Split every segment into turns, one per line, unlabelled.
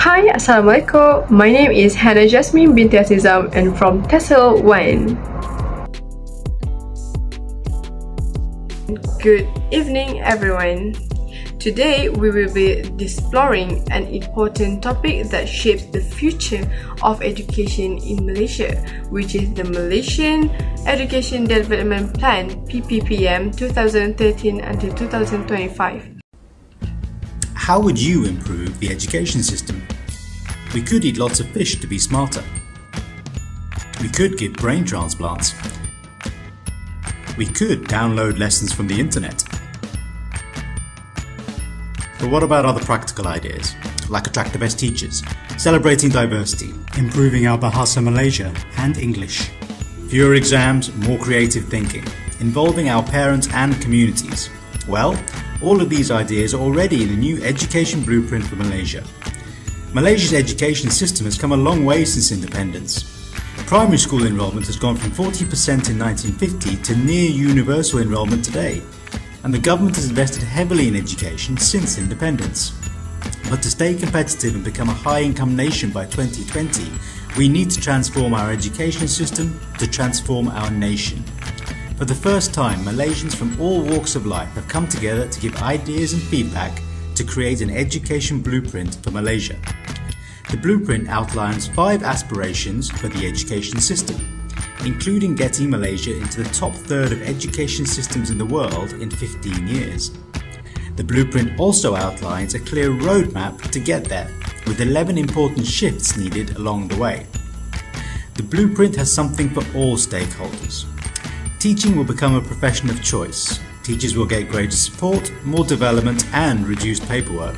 Hi, Assalamualaikum. My name is Jasmine Binti Hasnizam and from TESL 1. Good evening, everyone. Today we will be exploring an important topic that shapes the future of education in Malaysia, which is the Malaysian Education Development Plan PPPM 2013 until 2025.
How would you improve the education system? We could eat lots of fish to be smarter. We could give brain transplants. We could download lessons from the internet. But what about other practical ideas, like attract the best teachers, celebrating diversity, improving our Bahasa Malaysia and English, fewer exams, more creative thinking, involving our parents and communities? Well, all of these ideas are already in the new education blueprint for Malaysia. Malaysia's education system has come a long way since independence. Primary school enrolment has gone from 40% in 1950 to near universal enrolment today, and the government has invested heavily in education since independence. But to stay competitive and become a high-income nation by 2020, we need to transform our education system to transform our nation. For the first time, Malaysians from all walks of life have come together to give ideas and feedback to create an education blueprint for Malaysia. The blueprint outlines 5 aspirations for the education system, including getting Malaysia into the top third of education systems in the world in 15 years. The blueprint also outlines a clear roadmap to get there, with 11 important shifts needed along the way. The blueprint has something for all stakeholders. Teaching will become a profession of choice. Teachers will get greater support, more development and reduced paperwork.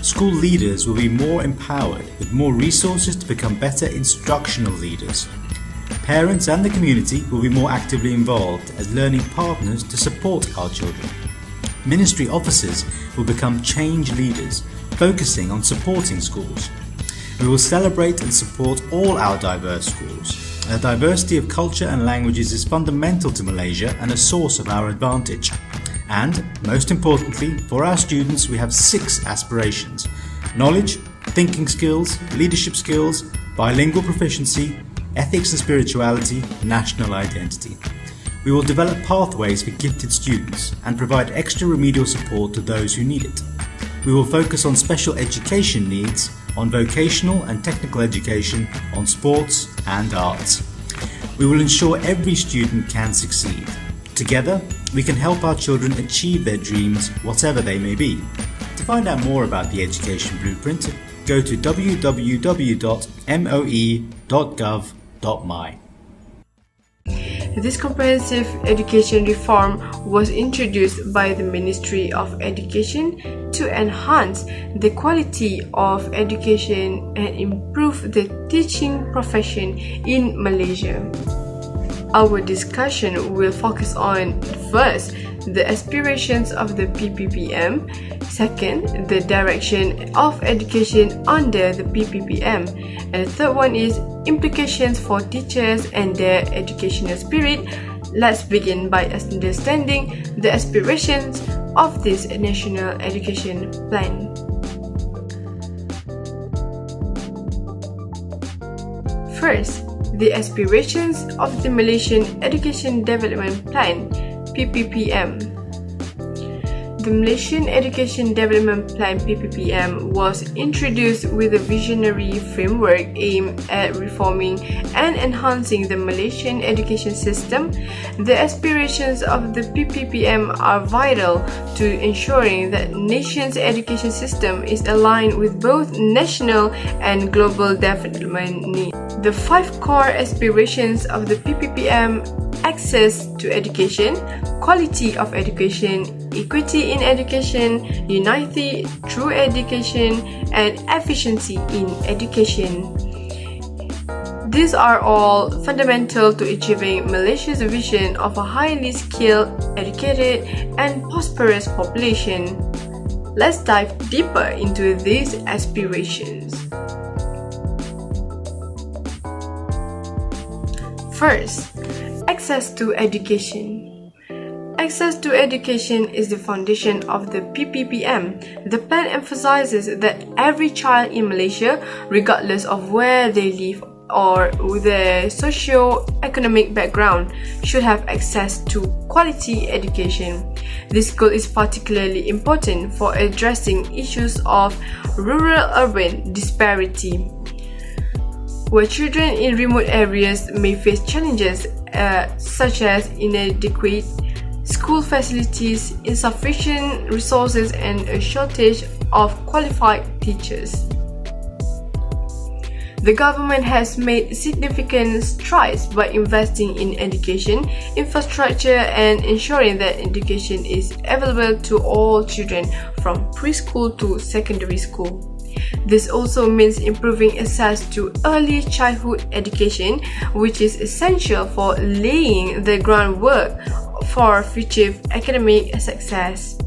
School leaders will be more empowered with more resources to become better instructional leaders. Parents and the community will be more actively involved as learning partners to support our children. Ministry officers will become change leaders, focusing on supporting schools. We will celebrate and support all our diverse schools. A diversity of culture and languages is fundamental to Malaysia and a source of our advantage. And, most importantly, for our students we have 6 aspirations: knowledge, thinking skills, leadership skills, bilingual proficiency, ethics and spirituality, national identity. We will develop pathways for gifted students and provide extra remedial support to those who need it. We will focus on special education needs, on vocational and technical education, on sports and arts. We will ensure every student can succeed. Together, we can help our children achieve their dreams, whatever they may be. To find out more about the Education Blueprint, go to www.moe.gov.my.
This comprehensive education reform was introduced by the Ministry of Education to enhance the quality of education and improve the teaching profession in Malaysia. Our discussion will focus on, first, the aspirations of the PPPM, second, the direction of education under the PPPM, and the third one is implications for teachers and their educational spirit. Let's begin by understanding the aspirations of this national education plan. First, the aspirations of the Malaysian Education Development Plan PPPM. The Malaysian Education Development Plan PPPM was introduced with a visionary framework aimed at reforming and enhancing the Malaysian education system. The aspirations of the PPPM are vital to ensuring that the nation's education system is aligned with both national and global development needs. The 5 core aspirations of the PPPM: access to education, quality of education, equity in education, unity through education, and efficiency in education. These are all fundamental to achieving Malaysia's vision of a highly skilled, educated, and prosperous population. Let's dive deeper into these aspirations. First, access to education. access to education is the foundation of the PPPM. The plan emphasizes that every child in Malaysia, regardless of where they live or their socio-economic background, should have access to quality education. This goal is particularly important for addressing issues of rural-urban disparity, where children in remote areas may face challenges such as inadequate school facilities, insufficient resources, and a shortage of qualified teachers. The government has made significant strides by investing in education infrastructure and ensuring that education is available to all children from preschool to secondary school. This also means improving access to early childhood education, which is essential for laying the groundwork for future academic success.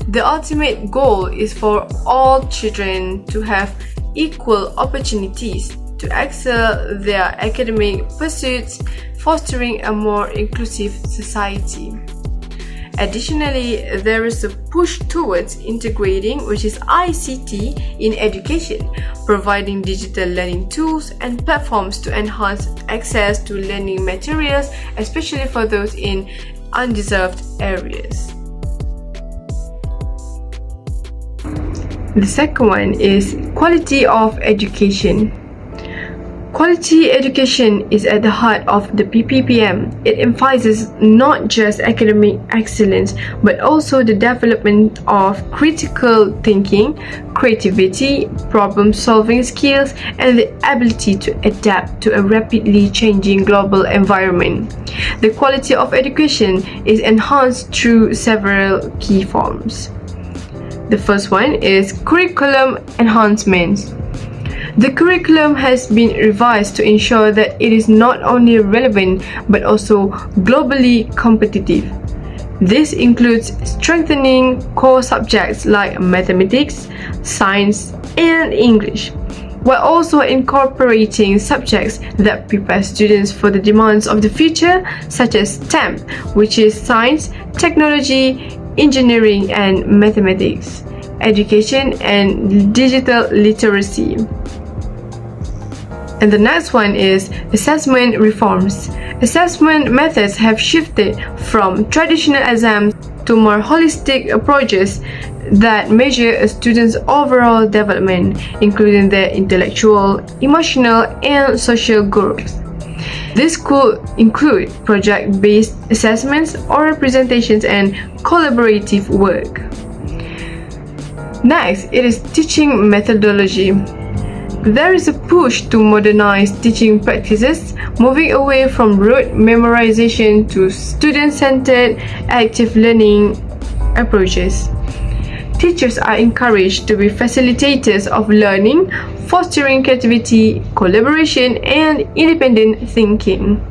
The ultimate goal is for all children to have equal opportunities to excel their academic pursuits, fostering a more inclusive society. Additionally, there is a push towards integrating, which is ICT, in education, providing digital learning tools and platforms to enhance access to learning materials, especially for those in undeserved areas. The second one is quality of education. Quality education is at the heart of the PPPM. It emphasizes not just academic excellence, but also the development of critical thinking, creativity, problem-solving skills, and the ability to adapt to a rapidly changing global environment. The quality of education is enhanced through several key forms. The first one is curriculum enhancements. The curriculum has been revised to ensure that it is not only relevant but also globally competitive. This includes strengthening core subjects like mathematics, science, and English, while also incorporating subjects that prepare students for the demands of the future, such as STEM, which is science, technology, engineering, and mathematics, education, and digital literacy. And the next one is assessment reforms. Assessment methods have shifted from traditional exams to more holistic approaches that measure a student's overall development, including their intellectual, emotional, and social growth. This could include project-based assessments, oral presentations, and collaborative work. Next, it is teaching methodology. There is a push to modernize teaching practices, moving away from rote memorization to student-centered, active learning approaches. Teachers are encouraged to be facilitators of learning, fostering creativity, collaboration, and independent thinking.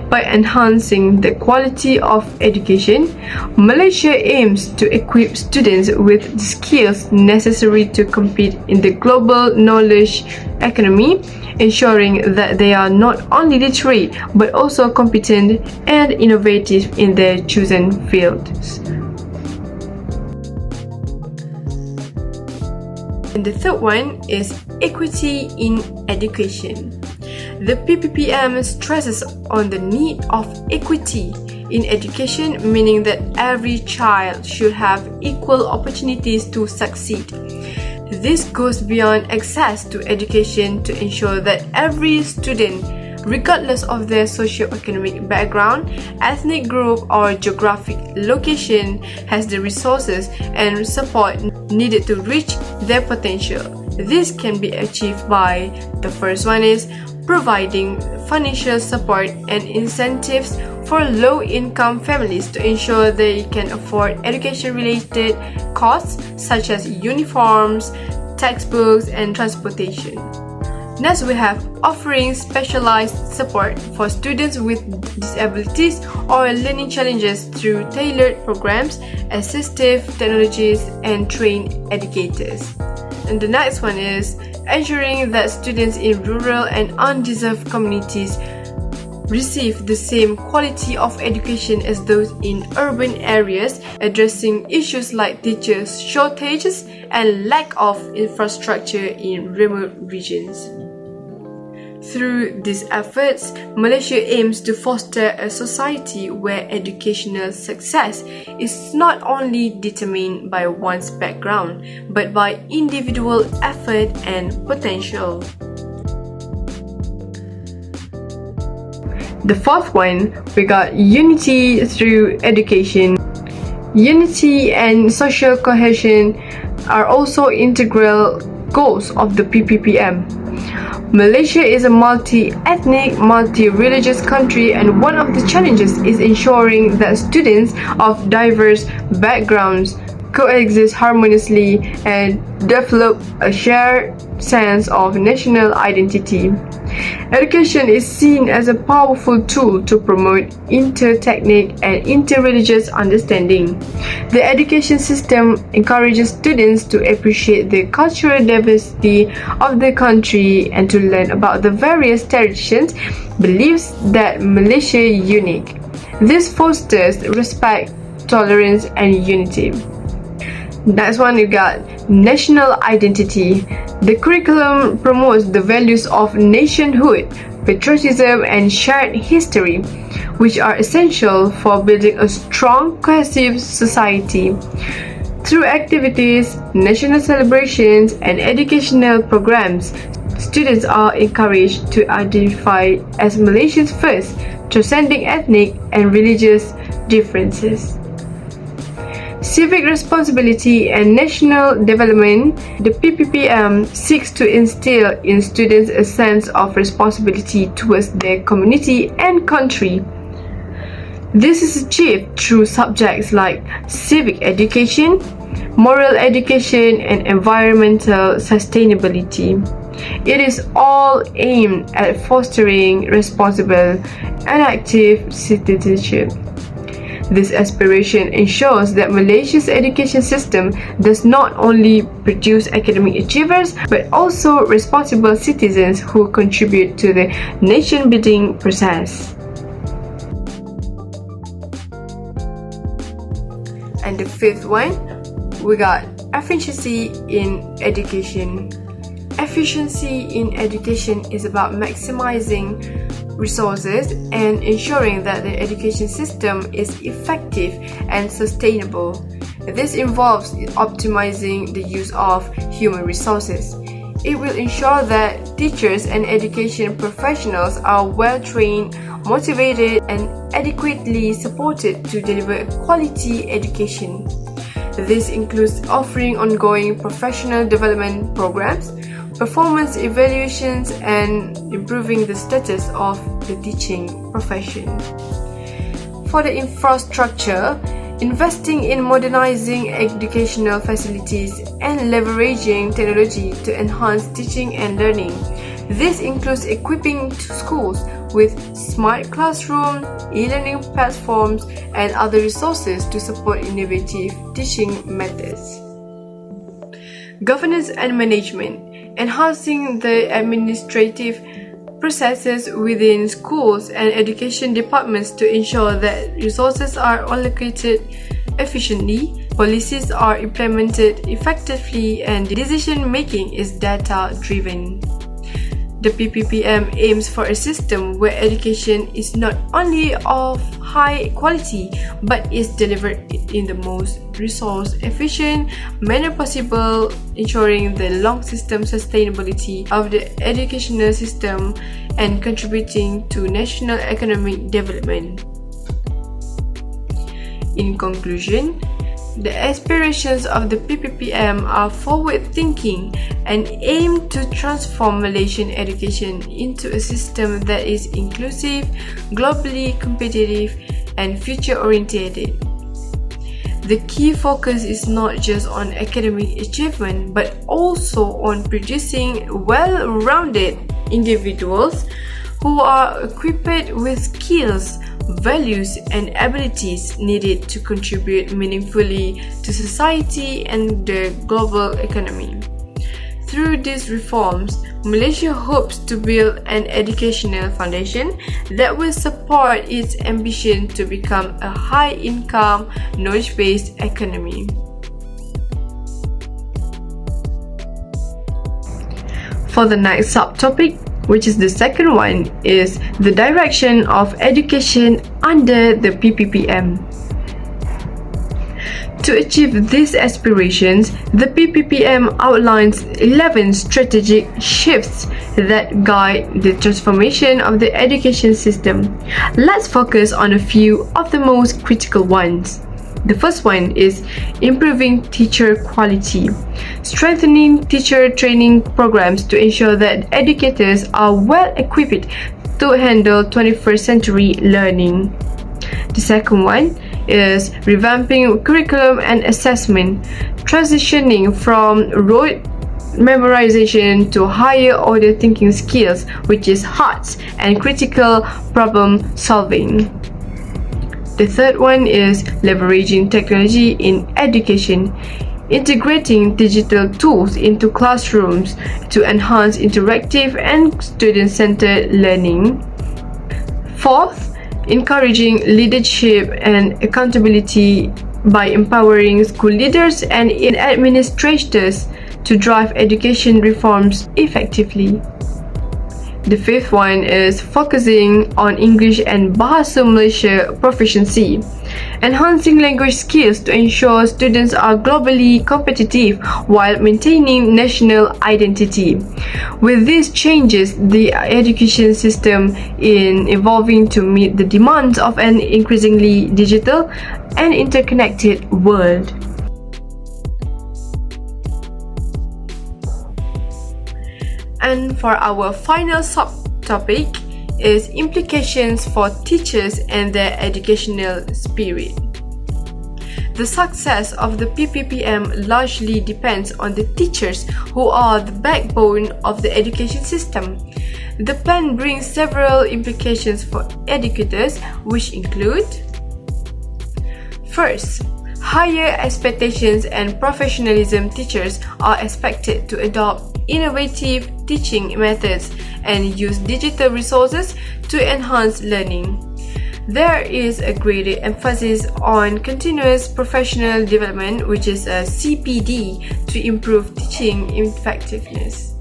By enhancing the quality of education, Malaysia aims to equip students with the skills necessary to compete in the global knowledge economy, ensuring that they are not only literate but also competent and innovative in their chosen fields. And the third one is equity in education. The PPPM stresses on the need of equity in education, meaning that every child should have equal opportunities to succeed. This goes beyond access to education to ensure that every student, regardless of their socio-economic background, ethnic group, or geographic location, has the resources and support needed to reach their potential. This can be achieved by, the first one is providing financial support and incentives for low-income families to ensure they can afford education-related costs such as uniforms, textbooks, and transportation. Next, we have offering specialized support for students with disabilities or learning challenges through tailored programs, assistive technologies, and trained educators. And the next one is ensuring that students in rural and undeserved communities receive the same quality of education as those in urban areas, addressing issues like teachers shortages and lack of infrastructure in remote regions. Through these efforts, Malaysia aims to foster a society where educational success is not only determined by one's background, but by individual effort and potential. The fourth one, we got unity through education. Unity and social cohesion are also integral goals of the PPPM. Malaysia is a multi-ethnic, multi-religious country, and one of the challenges is ensuring that students of diverse backgrounds coexist harmoniously and develop a shared sense of national identity. Education is seen as a powerful tool to promote inter-ethnic and inter-religious understanding. The education system encourages students to appreciate the cultural diversity of the country and to learn about the various traditions, beliefs that Malaysia is unique. This fosters respect, tolerance, and unity. Next one, you got national identity. The curriculum promotes the values of nationhood, patriotism, and shared history, which are essential for building a strong, cohesive society. Through activities, national celebrations, and educational programs, students are encouraged to identify as Malaysians first, transcending ethnic and religious differences. Civic responsibility and national development, the PPPM seeks to instill in students a sense of responsibility towards their community and country. This is achieved through subjects like civic education, moral education, and environmental sustainability. It is all aimed at fostering responsible and active citizenship. This aspiration ensures that Malaysia's education system does not only produce academic achievers but also responsible citizens who contribute to the nation-building process. And the fifth one, we got efficiency in education. Efficiency in education is about maximizing resources and ensuring that the education system is effective and sustainable. This involves optimizing the use of human resources. It will ensure that teachers and education professionals are well trained, motivated, and adequately supported to deliver quality education. This includes offering ongoing professional development programs, performance evaluations, and improving the status of the teaching profession. For the infrastructure, investing in modernizing educational facilities and leveraging technology to enhance teaching and learning. This includes equipping schools with smart classrooms, e-learning platforms, and other resources to support innovative teaching methods. Governance and management. Enhancing the administrative processes within schools and education departments to ensure that resources are allocated efficiently, policies are implemented effectively, and decision-making is data-driven. The PPPM aims for a system where education is not only of high quality but is delivered in the most resource-efficient manner possible, ensuring the long-term sustainability of the educational system and contributing to national economic development. In conclusion, the aspirations of the PPPM are forward-thinking and aim to transform Malaysian education into a system that is inclusive, globally competitive, and future-oriented. The key focus is not just on academic achievement but also on producing well-rounded individuals who are equipped with skills, values, and abilities needed to contribute meaningfully to society and the global economy. Through these reforms, Malaysia hopes to build an educational foundation that will support its ambition to become a high-income, knowledge-based economy. For the next subtopic, which is the second one, is the direction of education under the PPPM. To achieve these aspirations, the PPPM outlines 11 strategic shifts that guide the transformation of the education system. Let's focus on a few of the most critical ones. The first one is improving teacher quality, strengthening teacher training programs to ensure that educators are well equipped to handle 21st century learning. The second one is revamping curriculum and assessment, transitioning from rote memorization to higher order thinking skills, which is HARTS, and critical problem solving. The third one is leveraging technology in education, integrating digital tools into classrooms to enhance interactive and student-centered learning. Fourth, encouraging leadership and accountability by empowering school leaders and administrators to drive education reforms effectively. The fifth one is focusing on English and Bahasa Malaysia proficiency, enhancing language skills to ensure students are globally competitive while maintaining national identity. With these changes, the education system is evolving to meet the demands of an increasingly digital and interconnected world. And for our final subtopic is implications for teachers and their educational spirit. The success of the PPPM largely depends on the teachers, who are the backbone of the education system. The plan brings several implications for educators, which include: first, higher expectations and professionalism. Teachers are expected to adopt innovative teaching methods and use digital resources to enhance learning. There is a greater emphasis on continuous professional development, which is a CPD, to improve teaching effectiveness.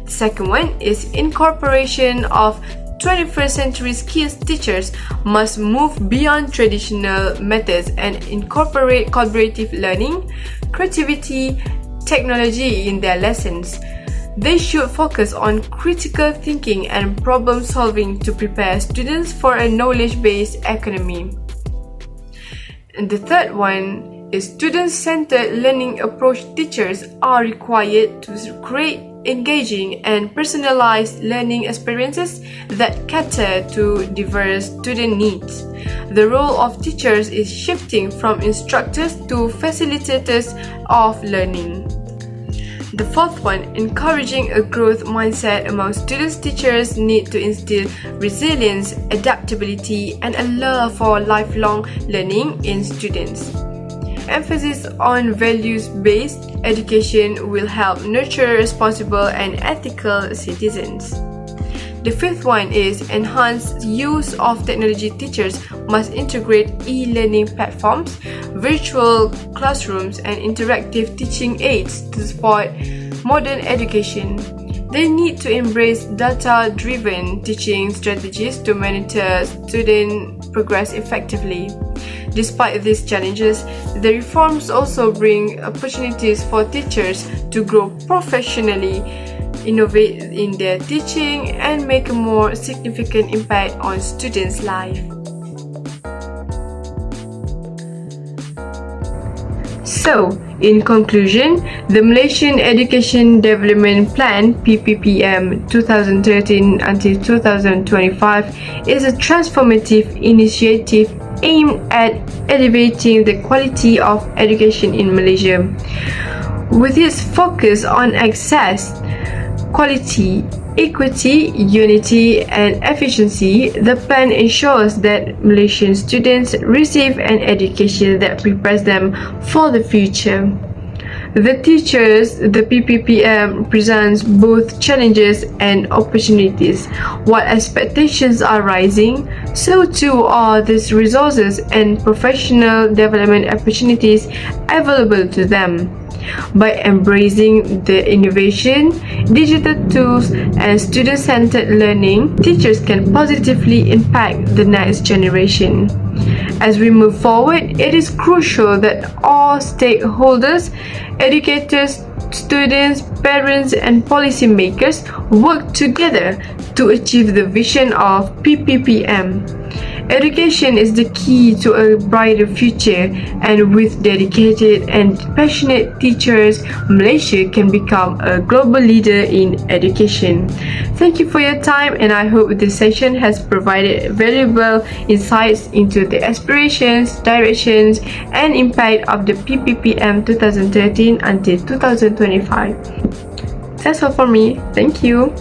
The second one is incorporation of 21st century skills. Teachers must move beyond traditional methods and incorporate collaborative learning, creativity, technology in their lessons. They should focus on critical thinking and problem solving to prepare students for a knowledge-based economy. And the third one is student-centered learning approach. Teachers are required to create engaging and personalized learning experiences that cater to diverse student needs. The role of teachers is shifting from instructors to facilitators of learning. The fourth one, encouraging a growth mindset among students. Teachers need to instill resilience, adaptability, and a love for lifelong learning in students. Emphasis on values-based education will help nurture responsible and ethical citizens. The fifth one is enhanced use of technology. Teachers must integrate e-learning platforms, virtual classrooms, and interactive teaching aids to support modern education. They need to embrace data-driven teaching strategies to monitor student progress effectively. Despite these challenges, the reforms also bring opportunities for teachers to grow professionally, innovate in their teaching, and make a more significant impact on students' life. So, in conclusion, the Malaysian Education Development Plan (PPPM) 2013 until 2025 is a transformative initiative aimed at elevating the quality of education in Malaysia. With its focus on access, quality, equity, unity, and efficiency, the plan ensures that Malaysian students receive an education that prepares them for the future. The teachers, the PPPM presents both challenges and opportunities. While expectations are rising, so too are these resources and professional development opportunities available to them. By embracing the innovation, digital tools, and student-centered learning, teachers can positively impact the next generation. As we move forward, it is crucial that all stakeholders, educators, students, parents, and policymakers work together to achieve the vision of PPPM. Education is the key to a brighter future, and with dedicated and passionate teachers, Malaysia can become a global leader in education. Thank you for your time, and I hope this session has provided valuable insights into the aspirations, directions, and impact of the PPPM 2013 until 2025. That's all for me. Thank you.